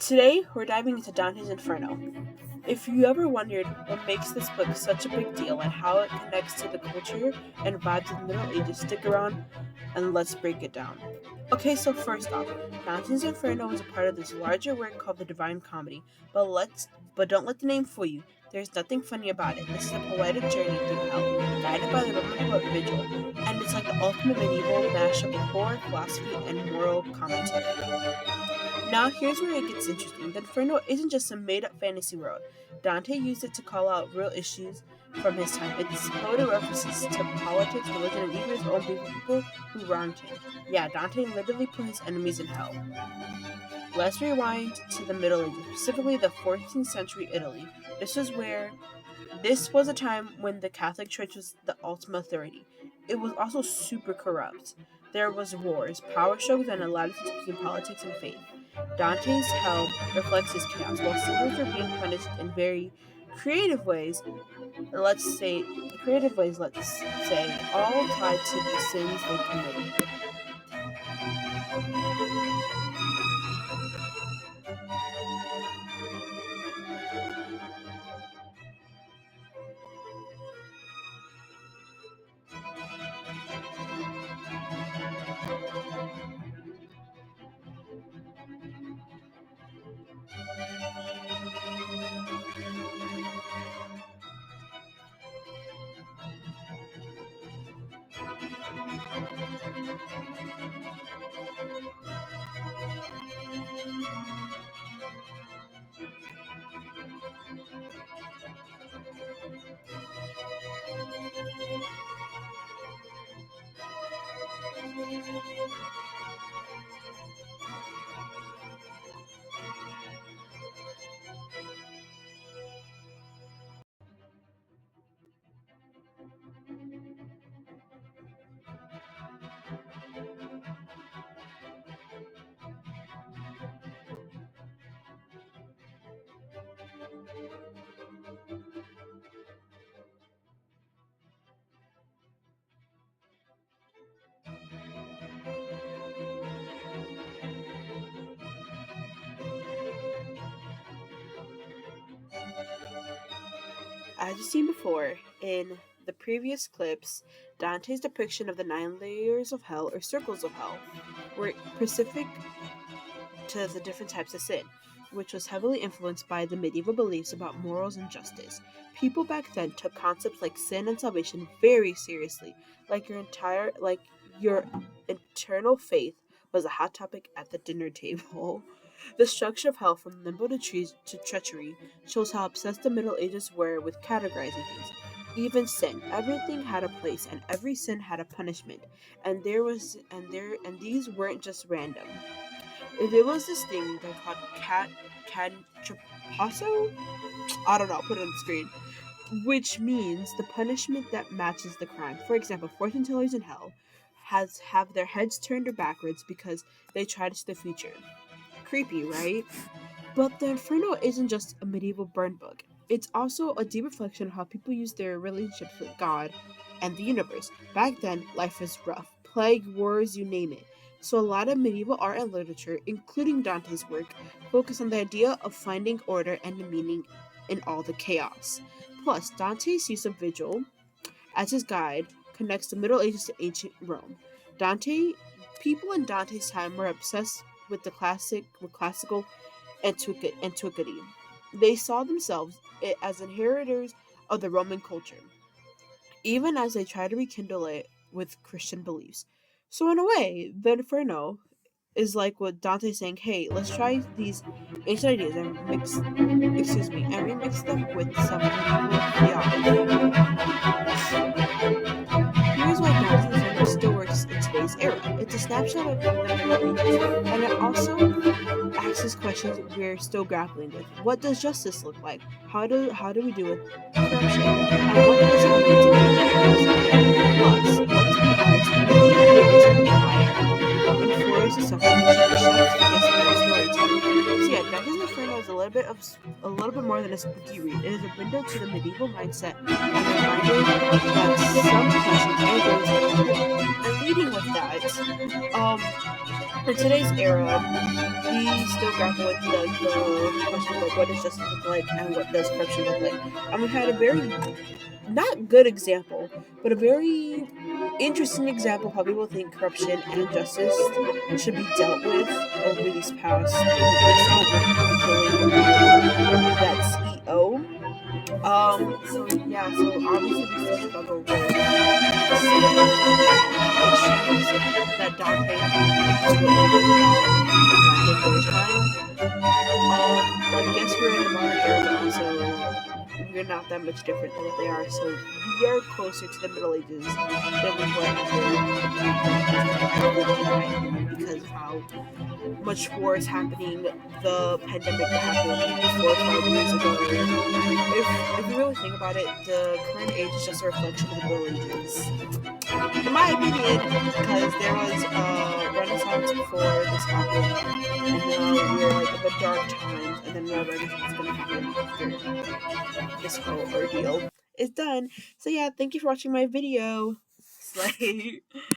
Today, we're diving into Dante's Inferno. If you ever wondered what makes this book such a big deal and how it connects to the culture and vibes of the Middle Ages, stick around and let's break it down. Okay, so first off, Dante's Inferno is a part of this larger work called the Divine Comedy, but don't let the name fool you. There's nothing funny about it. This is a poetic journey through hell, guided by the Roman poet Vigil, and it's like the ultimate medieval mashup of horror, philosophy, and moral commentary. Now, here's where it gets interesting. The Inferno isn't just some made up fantasy world. Dante used it to call out real issues from his time. It's loaded references to politics, religion, and even his own people who wronged him. Yeah, Dante literally put his enemies in hell. Let's rewind to the Middle Ages, specifically the 14th century Italy. This was a time when the Catholic Church was the ultimate authority. It was also super corrupt. There was wars, power struggles, and a lot of between politics and faith. Dante's hell reflects his chaos, while sinners are being punished in very creative ways. Let's say, all tied to the sins they committed. As you've seen before, in the previous clips, Dante's depiction of the 9 layers of hell, or circles of hell, were specific to the different types of sin, which was heavily influenced by the medieval beliefs about morals and justice. People back then took concepts like sin and salvation very seriously, like your eternal faith was a hot topic at the dinner table. The structure of hell, from limbo to treachery, shows how obsessed the Middle Ages were with categorizing things. Even sin, everything had a place, and every sin had a punishment. And these weren't just random. There was this thing they called cantrapasso. I don't know. I'll put it on the screen. Which means the punishment that matches the crime. For example, fortune tellers in hell have their heads turned backwards because they try to see the future. Creepy, right? But the Inferno isn't just a medieval burn book. It's also a deep reflection of how people use their relationships with God and the universe. Back then, life was rough. Plague, wars, you name it. So a lot of medieval art and literature, including Dante's work, focus on the idea of finding order and meaning in all the chaos. Plus, Dante's use of Vigil as his guide connects the Middle Ages to ancient Rome. People in Dante's time were obsessed with classical antiquity. They saw themselves as inheritors of the Roman culture, even as they tried to rekindle it with Christian beliefs. So in a way, the Inferno is like what Dante's saying, hey, let's try these ancient ideas and remix them with some medieval theology. Here's why Dante's Inferno still works in today's era. It's a snapshot of the Middle Ages, and it also asks questions we're still grappling with. What does justice look like? How do we do with corruption? And what does it mean to be a plus? Let's be honest, the medieval is empire enforces the suffering storytelling. So yeah, Dante's Inferno is a little bit more than a spooky read. It is a window to the medieval mindset and a reminder that some questions are going to be. And leading with that, in today's era, we still grapple with the question of like what does justice look like and what does corruption look like. And we had a very not good example, but a very interesting example of how people think corruption and justice should be dealt with over these past weeks over killing that CEO. So yeah, so obviously we still struggle with some issues that Dante had to witness while reminded their time. I guess we're in the modern era, but also we're not that much different than what they are. So we are closer to the Middle Ages than we were at the time because of how much war is happening. The pandemic that happened 4 or 5 years ago. If you really think about it, the current age is just a reflection of the Middle Ages, in my opinion, because there was a Renaissance before this happened, and now we're like in the dark times, and then more Renaissance is gonna happen after this whole ordeal is done. So yeah, thank you for watching my video. Slay.